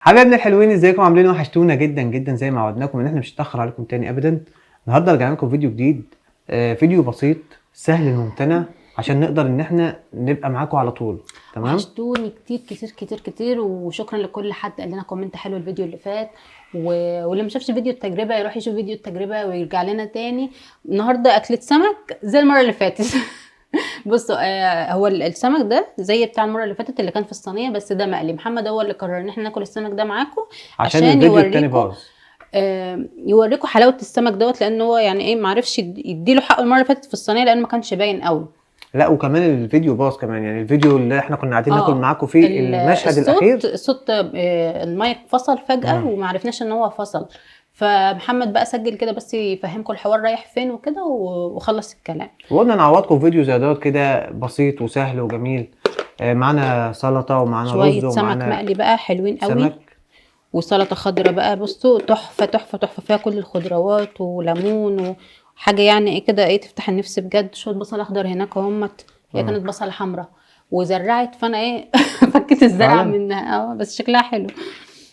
حبايبنا الحلوين، ازيكم؟ عاملين؟ وحشتونا جدا جدا زي ما وعدناكم ان احنا مش هنتاخر عليكم تاني ابدا. النهارده رجعنا لكم فيديو جديد، فيديو بسيط سهل الممتنع عشان نقدر ان احنا نبقى معاكم على طول. تمام. وحشتوني كتير كتير كتير كتير، وشكرا لكل حد قال لنا كومنت حلو الفيديو اللي فات. واللي ما شافش فيديو التجربه يروح يشوف فيديو التجربه ويرجع لنا تاني. النهارده اكله سمك زي المره اللي فاتت. بصوا، هو السمك ده زي بتاع المره اللي فاتت اللي كان في الصينيه، بس ده مقلي. محمد هو اللي قرر ان احنا ناكل السمك ده معاكم عشان عشان الفيديو التاني يوريكم. باظ. يوريكم حلاوه السمك دوت، لان هو يعني ايه معرفش يديله حقه المره اللي فاتت في الصينيه لان ما كانش باين قوي. لا، وكمان الفيديو باظ كمان، يعني الفيديو اللي احنا كنا قاعدين ناكل معاكم فيه المشهد الصوت الاخير. صوت المايك فصل فجأة وما عرفناش ان هو فصل. فمحمد بقى سجل كده بس يفهمكم الحوار رايح فين وكده وخلص الكلام. وقلنا نعوضكم فيديو زي دوت كده بسيط وسهل وجميل. معانا سلطه ومعانا رز شوية سمك ومعانا مقلي بقى حلوين قوي، سمك. وسلطة خضرا بقى. بصوا تحفة تحفة تحفة، فيها كل الخضروات وليمون وحاجة يعني ايه كده، ايه تفتح النفس بجد. شوية بصل اخضر هناك اهمت، هي كانت بصلة حمراء وزرعت، فانا ايه فكت الزرعة فعلا. منها، بس شكلها حلو.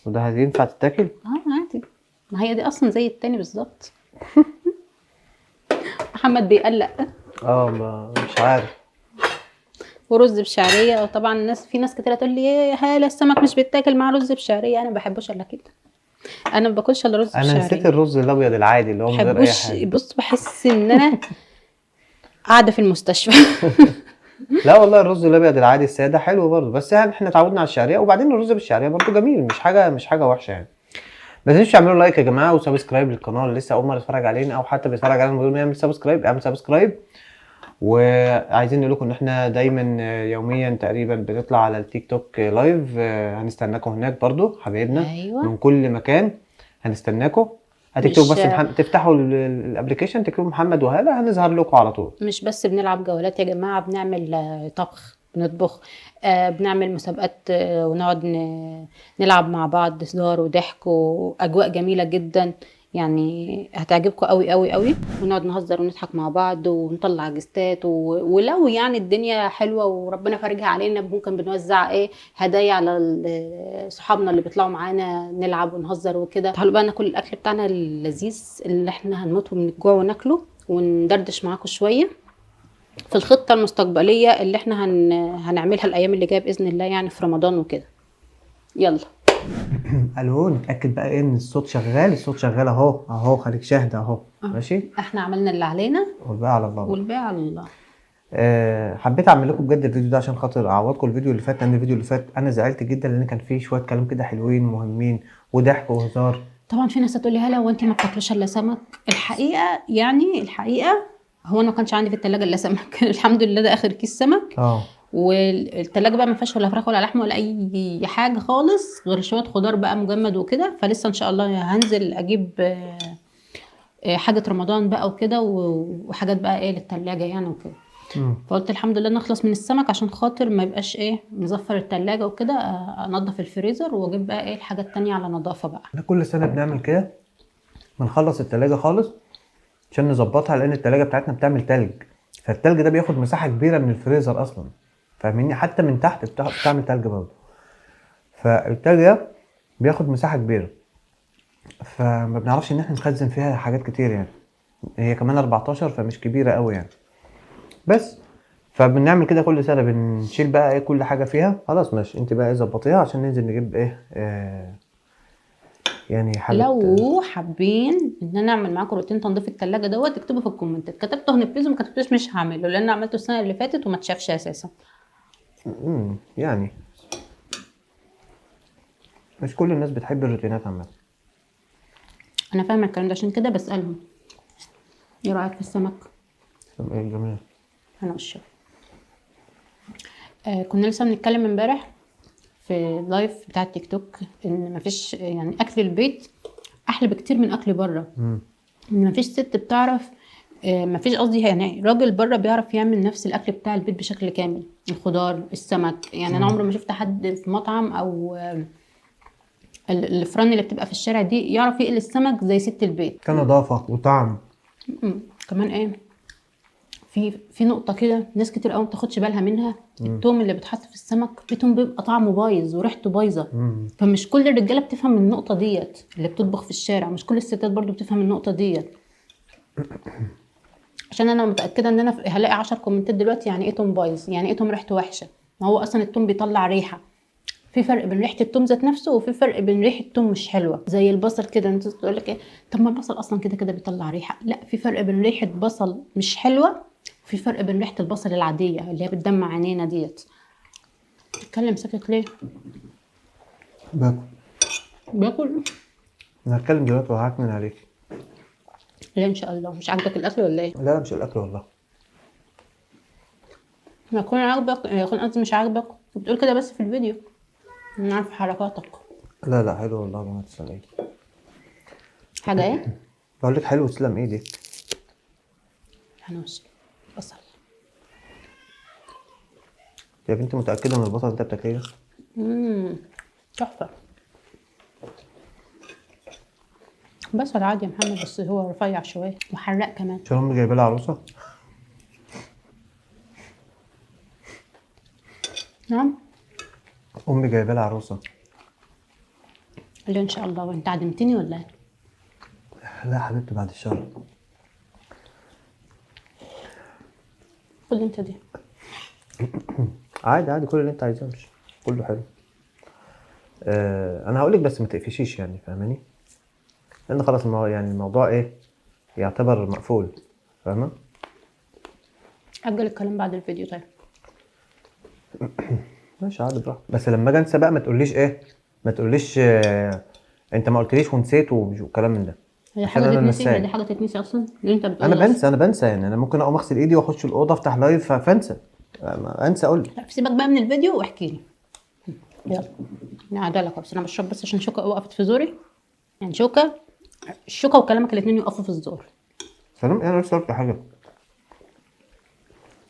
وده هينفع تتاكل؟ عادي، ما هي دي اصلا زي التاني بالظبط. محمد بيقلق. مش عارف. ورز بشعريه، وطبعا في ناس كتير تقول لي ايه هاله السمك مش بيتاكل مع رز بشعريه، انا ما بحبوش الا كده. انا ما باكلش الا رز انا نسيت بشعريه. الرز الابيض العادي اللي هو ما من غير اي بحبوش، حاجه. بص بحس ان انا قاعده في المستشفى. لا والله، الرز الابيض العادي الساده حلو برضه، بس يعني احنا اتعودنا على الشعريه، وبعدين الرز بالشعريه برضه جميل، مش حاجه وحشه يعني. ما تنسوش تعملوا لايك يا جماعه وسبسكرايب للقناه اللي لسه اول مره يتفرج علينا، او حتى بيتفرج علينا من غير ما يعمل سبسكرايب، اعمل سبسكرايب. وعايزين نقول لكم ان احنا دايما يوميا تقريبا بنطلع على التيك توك لايف، هنستناكم هناك برضه حبايبنا ايوه. من كل مكان. هنستناكم. هتكتبوا مش بس تفتحوا الابلكيشن، تكتبوا محمد وهالة، هنظهر لكم على طول. مش بس بنلعب جولات يا جماعه، بنعمل طبخ، بنطبخ، بنعمل مسابقات، ونقعد نلعب مع بعض هزار وضحك واجواء جميله جدا. يعني هتعجبكم قوي قوي قوي، ونقعد نهزر ونضحك مع بعض ونطلع جستات ولو يعني الدنيا حلوه وربنا فارجها علينا ممكن بنوزع ايه هدايا على صحابنا اللي بيطلعوا معانا، نلعب ونهزر وكده. تعالوا بقى ناكل الاكل بتاعنا اللذيذ اللي احنا هنموت من الجوع وناكله، وندردش معاكم شويه في الخطة المستقبلية اللي احنا هنعملها الأيام اللي جاية بإذن الله، يعني في رمضان وكده. يلا. الو، نتاكد بقى ايه ان الصوت شغال. الصوت شغال اهو اهو، خليك شاهد اهو. ماشي. احنا عملنا اللي علينا والباقي على الله بقى. والباقي على الله. حبيت اعمل لكم بجد الفيديو ده عشان خاطر اعوضكم الفيديو اللي فات، لان الفيديو اللي فات انا زعلت جدا لان كان فيه شويه كلام كده حلوين مهمين وضحك وهزار. طبعا في ناس هتقول لي هلا هو انت ما بتاكلوش الا سمك؟ الحقيقة يعني الحقيقة هو انا ما كانش عندي في التلاجة الا سمك. الحمد لله ده اخر كيس سمك. والتلاجة بقى ما فيهاش ولا فراخ ولا لحمه ولا اي حاجة خالص غير شوية خضار بقى مجمد وكده. فلسه ان شاء الله هنزل اجيب حاجة رمضان بقى وكده، وحاجات بقى ايه للتلاجة يعني وكده. فقلت الحمد لله نخلص من السمك عشان خاطر ما يبقاش ايه مزفر التلاجة وكده. انضف الفريزر واجيب بقى ايه الحاجات التانية على نظافة بقى. احنا كل سنه بنعمل كده، بنخلص التلاجة خالص عشان نظبطها، لان التلاجة بتاعتنا بتعمل تلج، فالتلج ده بياخد مساحه كبيره من الفريزر اصلا، فاهميني؟ حتى من تحت بتعمل تلج برضه، فالتلج ده بياخد مساحه كبيره، فما بنعرفش ان احنا نخزن فيها حاجات كتير يعني. هي كمان 14 فمش كبيره قوي يعني، بس فبنعمل كده كل سنه، بنشيل بقى ايه كل حاجه فيها. خلاص ماشي، انت بقى ايه ظبطيها عشان ننزل نجيب ايه يعني حاجه. لو حابين ان انا اعمل معاكم روتين تنظيف التلاجة دوت اكتبوا في الكومنتات. كتبته هنفذه، ما كتبتوش مش هعمله، لان عملته السنة اللي فاتت وما اتشافش اساسا. يعني مش كل الناس بتحب الروتينات عامه. انا فاهمه الكلام ده، عشان كده بسالهم ايه رايك في السمك. ايه جميل. انا والشباب كنا لسه بنتكلم امبارح في اللايف بتاع التيك توك ان مفيش يعني اكل البيت احلى بكتير من اكل بره. ان مفيش ست بتعرف، مفيش قصدي يعني راجل بره بيعرف يعمل نفس الاكل بتاع البيت بشكل كامل. الخضار السمك، يعني انا عمري ما شفت حد في مطعم او الفرن اللي بتبقى في الشارع دي يعرف يقلي السمك زي ست البيت. كنظافه وطعم. كمان ايه، في نقطه كده ناس كتير قوي ما بتاخدش بالها منها. التوم اللي بيتحط في السمك في توم بيبقى طعمه بايظ وريحته بايظه. فمش كل الرجاله بتفهم النقطه ديت اللي بتطبخ في الشارع، مش كل الستات برضو بتفهم النقطه ديت. عشان انا متاكده ان انا هلاقي 10 كومنتات دلوقتي يعني ايه توم بايظ، يعني ايه توم ريحته وحشه. ما هو اصلا التوم بيطلع ريحه، في فرق بين ريحه التوم ذات نفسه وفي فرق بين ريحه التوم مش حلوه. زي البصل كده، انت تقول لك ايه، طب ما البصل اصلا كده كده بيطلع ريحه. لا، في فرق بين ريحه بصل مش حلوه وفي فرق بين ريحه البصل العاديه اللي هي بتدمع عينينا ديت. اتكلم ساكت ليه؟ باكل. باكل. انا هتكلم دلوقتي وهعكنن عليك. ليه ان شاء الله؟ مش عاجبك الاكل ولا ايه؟ لا مش الاكل والله. يكون عاجبك يكون قصدي مش عاجبك بتقول كده بس في الفيديو، انا عارفه حركاتك. لا حلو والله، ما تسلم ايدي. حاجه ايه؟ بقول لك حلو، تسلم ايدي. هنوصل بصل. يا بنتي متاكده ان البصل انت بتاكليه؟ تحفه. بصل عادي يا محمد، بس هو رفيع شويه وحراق كمان. عشان امي جايبه لها عروسه. نعم. امي جايبه لها عروسه. اللي ان شاء الله. وانت عدمتني ولا ايه؟ لا يا حبيبتي بعد الشر. خد انت دي. عادي كل اللي انت عايزاه، مش كله حلو. انا هقول لك بس ما تقفشيش يعني، فاهماني؟ لان خلاص يعني الموضوع ايه، يعتبر مقفول، فاهمه؟ اجل الكلام بعد الفيديو طيب. ماشي عادي براحتك، بس لما اجي انسى بقى ما تقوليش ايه، ما تقوليش انت ما قلتليش ونسيت وكلام من ده. هي عشان حاجه انا تتنسي؟ نساي. هي دي حاجه تتنسي اصلا اللي انت بتقوله انا ده؟ بنسى يعني، انا ممكن اقوم اغسل ايدي واخش الاوضه افتح لايف فانسى، انسى اقول لك. لا، سيبك بقى من الفيديو واحكي لي. يلا نعدلك، بس انا بشرب بس عشان شوكه وقفت في زوري. يعني الشوكه وكلامك الاثنين يوقفوا في الزور. سلام، انا لسه قلت حاجه.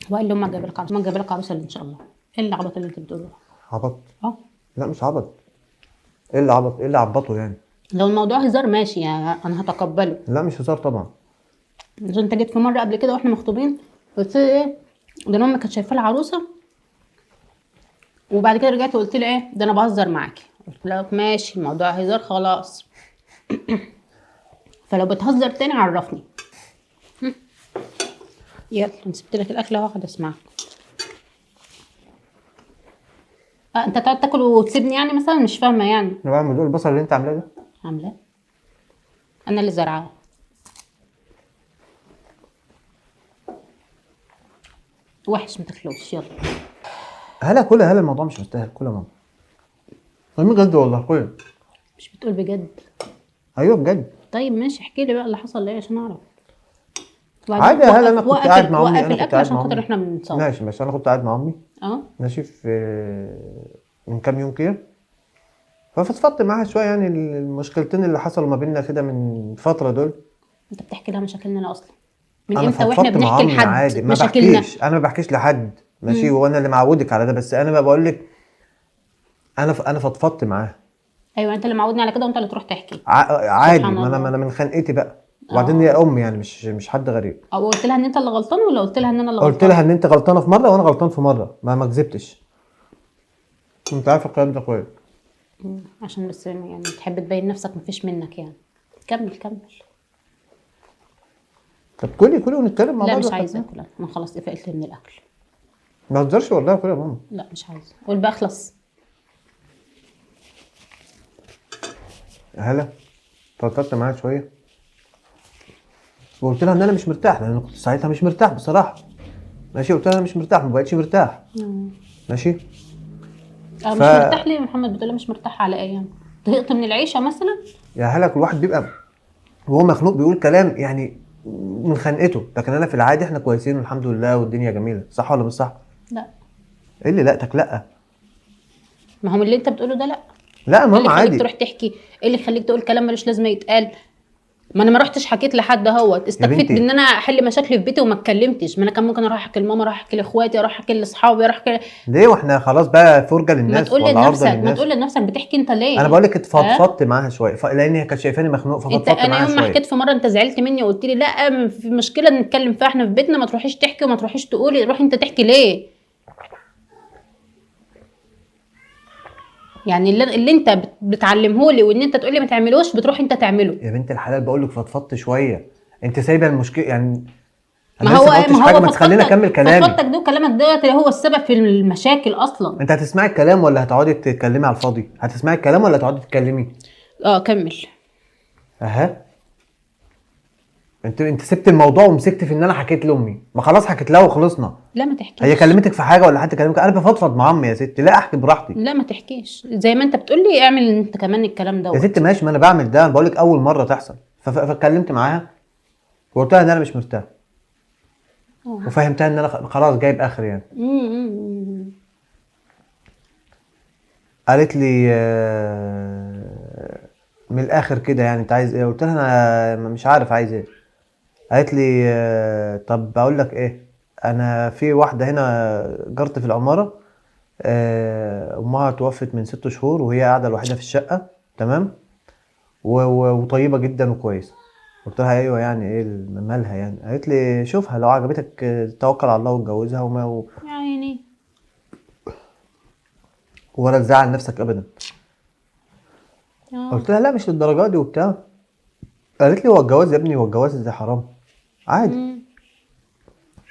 وقال لي امك جايبه لك عروسه، امك جايبه لك عروسه ان شاء الله. ايه العبط اللي انت بتقوله؟ عبط؟ اه. لا مش عبط. ايه اللي عبط؟ ايه اللي عبطه يعني؟ لو الموضوع هزار ماشي يعني انا هتقبله. لا مش هزار طبعا. عشان انت جيت في مره قبل كده واحنا مخطوبين قلت لي ايه، ده انا امي كانت شايفه لها عروسه، وبعد كده رجعت وقلت لي ايه، ده انا بهزر معاكي. قلت لك ماشي، الموضوع هزار خلاص. فلو بتهزر تاني عرفني. يلا انا سبت لك الاكل اهو، اقعد اسمعك. انت تقعد تاكل وتسيبني يعني مثلا؟ مش فاهمه يعني. انا بعمل دول البصل اللي انت عاملاه ده. عامله؟ انا اللي زرعاه. وحش ما تاكلوش. يلا. هلا كلها، هلا الموضوع مش مستاهل، كلها ماما. المهم بجد والله كلها. مش بتقول بجد؟ ايوه بجد. طيب ماشي، احكي لي بقى اللي حصل ايه عشان اعرف. عادي يا هلا، انا كنت قاعد مع امي، وقف انا كنت الاكل قاعد عشان مع خاطر امي. احنا بنصور. ماشي انا كنت قاعد مع امي. اه. ماشي من كام يوم كده، ففضفضت معاها شويه يعني المشكلتين اللي حصلوا ما بيننا كده من فتره دول. انت بتحكي لها مشاكلنا اصلا من انا امتى واحنا فضفضت مع بنحكي امي لحد عادي، ما مشاكلنا؟ بحكيش، انا ما بحكيش لحد ماشي، وانا اللي معودك على ده، بس انا ما بقول لك. انا فضفضت معاها. ايوه انت اللي معودني على كده وانت اللي تروح تحكي. عادي، سبحان ما انا الله. من خنقتي بقى. وبعدين هي امي يعني مش حد غريب. او قلت لها ان انت اللي غلطان ولا قلت لها ان انا اللي قلت غلطان؟ لها ان انت غلطانه في مره وانا غلطان في مره، ما كذبتش. انت عارف الكلام ده كويس. عشان بس يعني تحب تبين نفسك مفيش منك يعني. كمل. طب كلي ونتكلم مع لا بعض. مش عايزه اكل، انا خلاص اتقفلت من الاكل. ما تهزرش والله، كلي يا ماما. لا مش عايزه، قول بقى اخلص. هلا فضفضت معاها شويه وقلت لها ان انا مش مرتاح، لان انا كنت ساعتها مش مرتاح بصراحه. ماشي، قلت لها انا مش مرتاح، ما بقتش مرتاح. ماشي. مش مرتاح ليه يا محمد؟ بتقول مش مرتاح على ايه يعني؟ طهقت من العيشه مثلا؟ يا هلا كل واحد بيبقى وهو مخنوق بيقول كلام يعني من خنقته، لكن انا في العادي احنا كويسين والحمد لله والدنيا جميله، صح ولا مش صح؟ لا. ايه اللي لا لا؟ ما هو من اللي انت بتقوله ده لا. لا ايه اللي ماما يخليك عادي. تروح تحكي؟ ايه اللي يخليك تقول كلام ملوش لازمه يتقال؟ ما انا ما رحتش حكيت لحد اهوت، استفدت بنتي. بان انا احل مشاكلي في بيتي وما اتكلمتش. ما انا كان ممكن اروح احكي لماما، اروح احكي لاخواتي، اروح احكي لاصحابي، اروح احكي. ليه واحنا خلاص بقى فرجه ما للناس تقول ولا عرضه لنفسك، ما للناس؟ تقول لنفسك بتحكي انت ليه؟ انا بقول لك ها؟ اتفضفضت معاها شويه لان هي كانت شايفاني مخنوق انت ففضفضت انا معاها يوم ما شويه. حكيت في مره انت زعلت مني وقلت لي لا في مشكله نتكلم فيها احنا في بيتنا، ما تروحيش تحكي وما تروحيش تقولي، روحي انت تحكي ليه؟ يعني اللي انت بتعلمه لي وان انت تقول لي ما تعملوش بتروح انت تعمله. يا بنت الحلال بقول لك فضفضت شويه، انت سايبه المشكله يعني. ما انا هو لسه ما قلتش حاجه، ما تخليني فضفضتك، اكمل كلامي. فضفضتك ده وكلامك دوت اللي هو السبب في المشاكل اصلا. انت هتسمعي الكلام ولا هتقعدي تتكلمي على الفاضي؟ هتسمعي الكلام ولا هتقعدي تتكلمي؟ اه كمل. اها. انت سبت الموضوع ومسكت في ان انا حكيت لامي، ما خلاص حكيت لها وخلصنا. لا ما تحكيش. هي كلمتك في حاجه ولا حد كلمك؟ انا بفضفض مع امي يا ستي، لا احكي براحتي. لا ما تحكيش زي ما انت بتقول لي، اعمل انت كمان الكلام يا دوت. ستي ماشي، ما انا بعمل ده، انا بقول لك اول مره تحصل. فاتكلمت معاها وقلت لها ان انا مش مرتاح، وفهمتها ان انا خلاص جايب اخر يعني. قالت لي من الاخر كده يعني انت عايز ايه؟ قلت لها انا مش عارف عايز ايه. قالت لي طب بقول لك ايه، انا في واحده هنا جارتي في العماره، امها توفت من 6 شهور وهي قاعده الوحيده في الشقه، تمام، وطيبه جدا وكويسه. قلت لها ايوه يعني ايه مالها يعني؟ قالت لي شوفها لو عجبتك توكل على الله واتجوزها يعني ولا تزعل نفسك ابدا. قلت لها لا مش للدرجه دي وبتاع. قالت لي هو الجواز يا ابني، هو الجواز ده حرام؟ عادي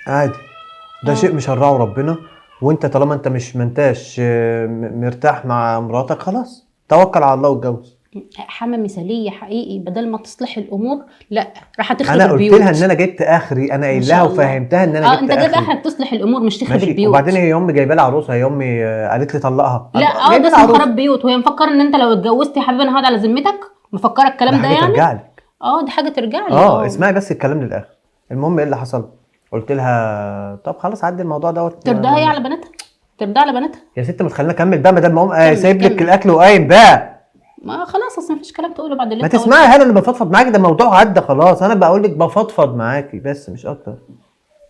عادي، ده شيء مشرعه ربنا، وانت طالما انت مش منتاش مرتاح مع مراتك خلاص توكل على الله واتجوز. حما مثاليه حقيقي، بدل ما تصلح الامور لا راح تخرب انا قلت البيوت. لها ان انا جبت اخري، انا ما قايل شاء لها الله. وفهمتها ان انا جبت انت جايب اخري. اخرك تصلح الامور مش تخرب ماشي، البيوت. وبعدين هي امي جايبه لي عروسه، هي امي قالت لي طلقها. لا جايبه ده لي اسمه عروسه. خراب بيوت، وهي مفكره ان انت لو اتجوزت يا حبيبي انا هقعد على ذمتك، مفكره ده الكلام ده حاجه يعني. ترجع لك. دي حاجه ترجع لي. اسمعي بس الكلام للاخر. المهم ايه اللي حصل؟ قلت لها طب خلاص عدي الموضوع دوت. ترضاها هي على بناتها، ترضاها على بناتها. يا ست ما تخلينا اكمل بقى، ما دام كمل، سايب لك كمل. الاكل وقايم بقى. ما خلاص اصل مفيش كلام تقوله بعد اللي ما انت تسمعي قلته. هلا، انا بفضفض معاكي، ده موضوع عدى خلاص، انا بقول لك بفضفض معاكي بس مش اكتر.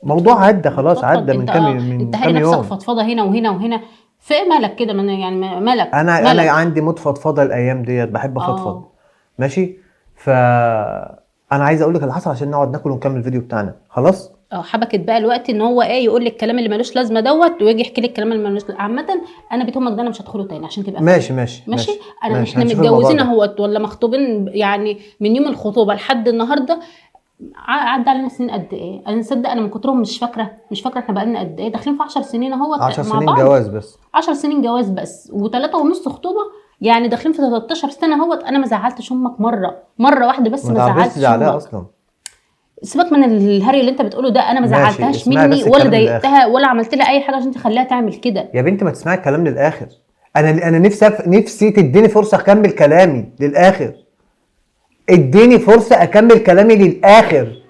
موضوع عدى خلاص، بتفضفض عدى من انت. كام انت من هاي كام نفسك يوم. فضفضه هنا وهنا وهنا، في إيه مالك كده؟ من يعني مالك انا مالك. عندي مود فضفضه الايام ديت، بحب افضفض. اه ماشي. ف انا عايز اقول لك اللي حصل عشان نقعد ناكل ونكمل الفيديو بتاعنا خلاص. حبكت بقى الوقت ان هو ايه يقول لك الكلام اللي ملوش لازمه دوت، ويجي يحكي لك الكلام اللي ملوش لازمه. عامه انا بيت امك ده انا مش هدخله تاني عشان تبقى فاهم. ماشي ماشي ماشي. انا ماشي، احنا هنشوف الموضوع متجوزين ده. اهوت ولا مخطوبين يعني من يوم الخطوبه لحد النهارده. عدى علينا سنين قد ايه؟ انا نصدق انا من كترهم مش فاكره احنا بقالنا قد ايه، داخلين في 10 سنين اهوت 10 مع سنين بعض. جواز بس. 10 سنين جواز بس و3.5 خطوبه، يعني داخلين في 13 سنه اهوت. انا ما زعلتش امك مره واحده بس، ما ما تعرفيش زعلتش تزعلها امك. اصلا. سيبك من الهري اللي انت بتقوله ده، انا ما ماشي، زعلتهاش اسمعي مني بس ولا الكلام للاخر. ضايقتها ولا عملت لها اي حاجه عشان تخليها تعمل كده. يا بنتي ما تسمعي الكلام للاخر. انا نفسي تديني فرصه اكمل كلامي للاخر. اديني فرصه اكمل كلامي للاخر.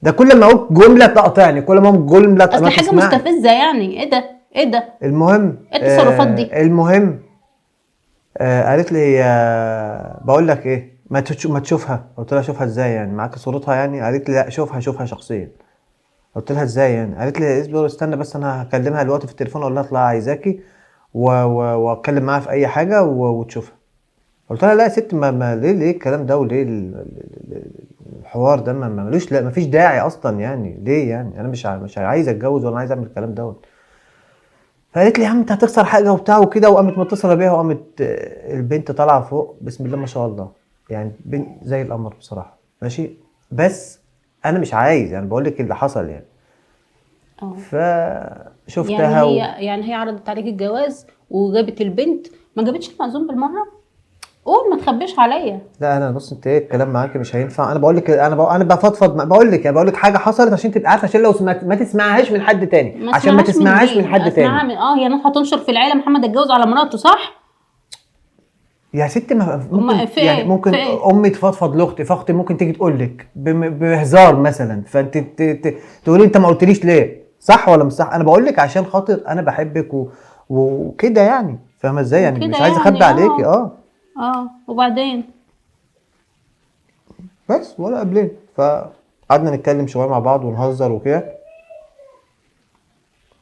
ده كل ما اقول جمله تقاطعني، كل ما اقول جمله اصل ما حاجه تسمعي. مستفزه يعني. ايه ده؟ المهم ايه التصرفات دي؟ المهم قالت لي بقول لك ايه، ما تشوفها. قلت لها شوفها ازاي يعني؟ معاك صورتها يعني؟ قالت لي لا شوفها شخصيا. قلت لها ازاي يعني؟ قالت لي اصبر استنى بس، انا هكلمها دلوقتي في التليفون اقول لها اطلع عايزاكي واتكلم معاها في اي حاجه وتشوفها. قلت لها لا يا ست، ليه الكلام ده وليه الحوار ده ملوش، لا مفيش داعي اصلا يعني. ليه يعني؟ انا مش عايز اتجوز ولا عايز اعمل الكلام دوت. فقالت لي يا عم انت هتخسر حاجه وبتاع وكده، وقامت متصله بيها، وقامت البنت طالعه فوق بسم الله ما شاء الله، يعني بنت زي القمر بصراحه. ماشي. بس انا مش عايز يعني، بقول لك اللي حصل يعني. فشفتها يعني هي عرضت عليك الجواز وجابت البنت، ما جابتش المأذون بالمره؟ قول ما تخبيش عليا. لا انا بص، انت ايه الكلام معاكي مش هينفع. انا بقول لك انا بفضفض، بقول لك حاجه حصلت عشان تبقى عارفه، عشان لو ما تسمعهاش من حد تاني، عشان ما تسمعهاش من حد اسمعها تاني. من هي ناس هتنشر في العيله محمد اتجوز على مراته صح؟ يا ستي ممكن في يعني ايه؟ ممكن في ايه؟ امي تفضفض لاختي، فاختي ممكن تيجي تقول لك بهزار مثلا، فانت تقولي انت ما قلتليش ليه؟ صح ولا مش صح؟ انا بقول لك عشان خاطر انا بحبك وكده يعني، فاهمه ازاي يعني؟ مش عايز اخبي عليكي. وبعدين بس ولا قبلين. فقعدنا نتكلم شويه مع بعض ونهزر وكده،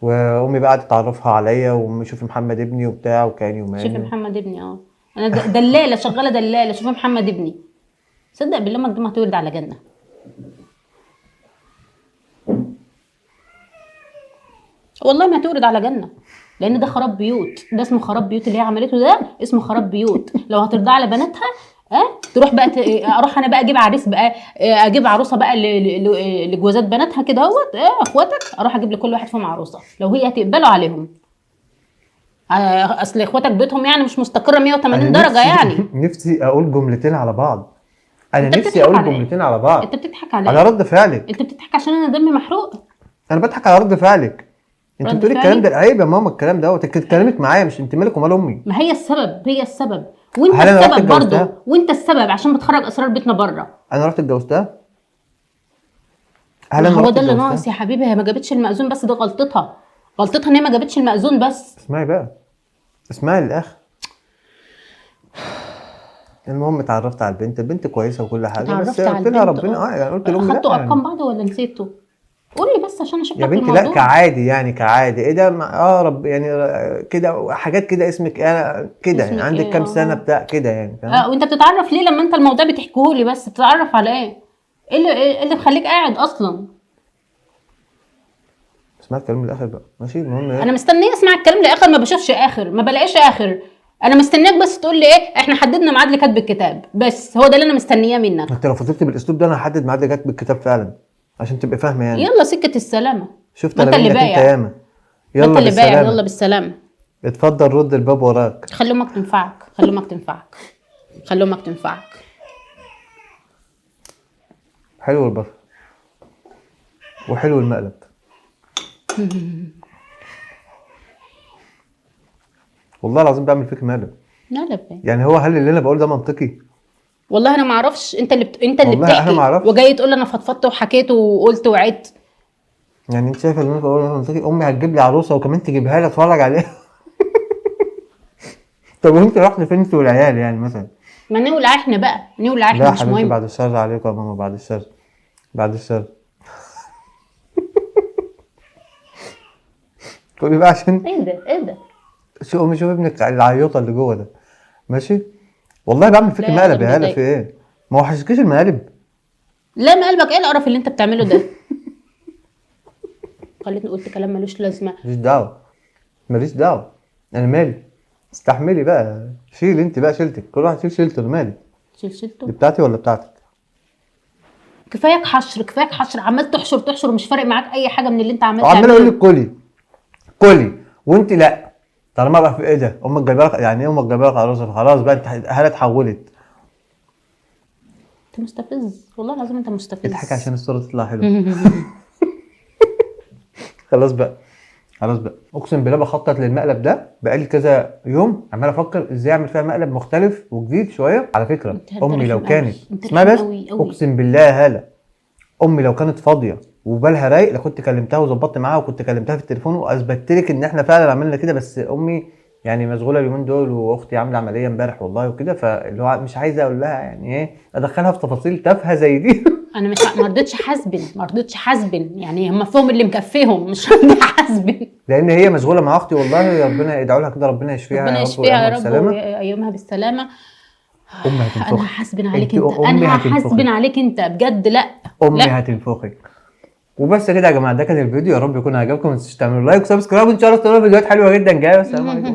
وامي بقى قعدت تعرفها عليا، وامي شوفي محمد ابني وبتاع وكاني شوفي وماني. محمد ابني. انا دلاله شغاله دلاله، شوفي محمد ابني. صدق بالله مخدوم هتولد على جنه. والله ما هتولد على جنه، لان ده خراب بيوت، ده اسمه خراب بيوت. اللي هي عملته ده اسمه خراب بيوت. لو هترضى على بناتها تروح بقى اروح انا بقى اجيب عريس بقى، اجيب عروسه بقى لجوازات بناتها كده اهوت. اخواتك اروح اجيب لكل واحد فيهم عروسه لو هي هتقبلوا عليهم. اصل اخواتك بيتهم يعني مش مستقره 180 درجه يعني. نفسي اقول جملتين على بعض. انا انت نفسي بتضحك اقول على إيه؟ جملتين على بعض. انت بتضحك على على ايه؟ رد فعلك. انت بتضحك عشان انا دمي محروق. انا بضحك على رد فعلك. انت رد بتقولي فعلي؟ الكلام ده عيب يا ماما، الكلام دوت انت اتكلمت معايا، مش انت مالك ومال امي. ما هي السبب، هي السبب، وانت هل أنا رحت السبب برضه، اتجوزتها؟ وانت السبب عشان بتخرج اسرار بيتنا بره. انا رحت اتجوزتها؟ هل ما انا هو رحت ده اللي اتجوزتها؟ ناقص يا حبيبي. هي ما جابتش المأذون بس، ده غلطتها. غلطتها ان هي ما جابتش المأذون بس. اسمعي بقى، اسمعي للاخر. المهم اتعرفت على البنت كويسه وكل حاجه، بس اتعرفت على قلت لها البنت ربنا يعني قلت لامي لا اخدتوا ارقام يعني. بعض ولا نسيته؟ قول لي بس عشان اشوف يا لك بنتي الموضوع. لا، كعادي يعني، كعادي ايه ده رب يعني كده حاجات كده، اسمك ايه كده يعني، اسمك عندك ايه؟ كام سنه بتاع كده يعني، فاهم؟ وانت بتتعرف ليه لما انت الموضوع بتحكيه لي؟ بس بتتعرف على ايه؟ ايه اللي مخليك قاعد اصلا؟ اسمعي الكلام للاخر بقى، ماشي؟ المهم ايه، انا مستنيه اسمع الكلام لاخر، ما بشوفش اخر، ما بلاقيش اخر. انا مستنياك بس تقول لي ايه، احنا حددنا ميعاد لكتب الكتاب، بس هو ده اللي انا مستنياه منك. انت لو فضلت بالاسلوب ده انا هحدد ميعاد جات بالكتاب فعلا، عشان تبقي فاهمه يعني. يلا سكه السلامه. شفت ما انا انت اللي منك انت بايع، ياما. ما يلا انت اللي بايع. بالسلامه. يلا بالسلامه. اتفضل رد الباب وراك. خلي امك تنفعك، خلي امك تنفعك، خلي امك تنفعك. حلو البصل وحلو المقلب. والله العظيم بعمل فيك مقلب. مقلب ايه؟ يعني هل اللي انا بقوله ده منطقي؟ والله انا ما اعرفش. انت اللي والله أنا بتحكي ما أعرفش. وجاي تقول انا فضفضت وحكيت وقلت وعدت. يعني انت شايفه اللي انا بقوله ده منطقي؟ امي هتجيب لي عروسه وكمان تجيبها لي اتفرج عليها. طب وانت رحت فين انت والعيال يعني مثلا؟ ما نولع احنا بقى، نولع لا احنا يا مش حبيبتي، مهم. بعد الشر عليكم يا ماما، بعد الشر، بعد الشر. تقولي بقى عشان ايه ده؟ ايه ده؟ امي شوف ابنك العيوطه اللي جوه ده، ماشي؟ والله بعمل فيك لا يا مقلب آدم، يا ده هلا، في ايه؟ ما وحشكيش المقالب؟ لا ما قلبك، ايه القرف اللي انت بتعمله ده؟ خليتني قلت كلام ملوش لازمه. ماليش دعوه، ماليش دعوه، انا مالي؟ استحملي بقى، شيل انت بقى شيلتك، كل واحد شيل شيلته، انا مالي؟ شلته. دي بتاعتي ولا بتاعتك؟ كفايك حشر، كفايك حشر، عمال تحشر تحشر ومش فارق معاك اي حاجه من اللي انت عمال وعمال اقول تعمله. لك كلي كلي وانت لا. طالما بقى في ايه ده، امك جايبه لك يعني ايه، امك جايبه لك عروسه خلاص بقى انت هلا اتحولت. انت مستفز، والله العظيم انت مستفز. اضحك عشان الصوره تطلع حلوه. خلاص بقى، خلاص بقى، اقسم بالله بخطط للمقلب ده بقالي كذا يوم، عمال افكر ازاي اعمل فيها مقلب مختلف وجديد شويه. على فكره انت امي لو رخم كانت قوي. انت اسمها رخم بس قوي قوي. اقسم بالله هلا، امي لو كانت فاضيه وبالها رايق لكنت كلمتها وظبطت معاها وكنت كلمتها في التليفون واثبتت لك ان احنا فعلا عملنا كده. بس امي يعني مشغوله اليومين دول، واختي عامله عمليه امبارح والله وكده، فاللي هو مش عايزه اقول لها يعني ايه، ادخلها في تفاصيل تافهه زي دي. انا مش ما رضيتش حاسبن، ما رضيتش حاسبن، يعني هم فيهم اللي مكفيهم، مش راضي حاسبن. لان هي مشغوله مع اختي والله، ربنا يدعوا لها كده، ربنا يشفيها ربنا يا رب يشفيها يا ويقيمها رب بالسلامه. وايامها بالسلامه. امي هتنفخك، انا هحاسبن عليك انت انت، امي انا هحاسبن هتنفخك، عليك انت بجد. لا امي لا. هتنفخك. وبس كده يا جماعه، ده كان الفيديو، يا رب يكون عجبكم. ما تنسوش تعملوا لايك وسبسكرايب، وان شاء الله تلاقوا فيديوهات حلوه جدا جايه. والسلام عليكم.